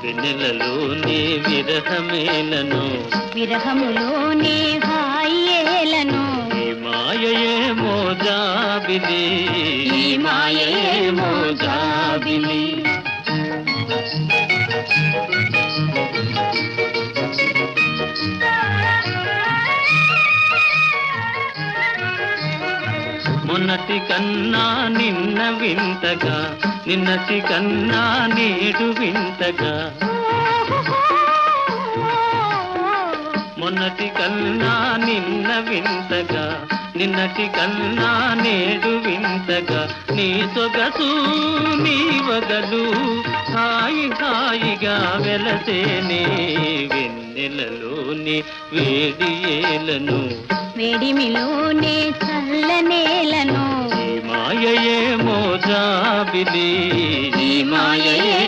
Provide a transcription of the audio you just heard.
వెన్నెలలోనే విరహమేలను విరహములోనే హాయేలను ఈ మాయయేమో జాబిలి ఈ మాయయేమో జాబిలి మొన్నటి కన్నా నిన్న వింతగా నిన్నటి కన్నా నేడు వింతగా మొన్నటి కన్నా నిన్న వింతగా నిన్నటి కన్నా నేడు వింతగా నీ సొగసు నీ వగలు హాయి హాయిగా వెలసేనే వెన్నెలలోని వేడియేలను వేడిమిలోనే చల్లనేలను ఈ మాయయేమో జాబిలి ఈ మాయయే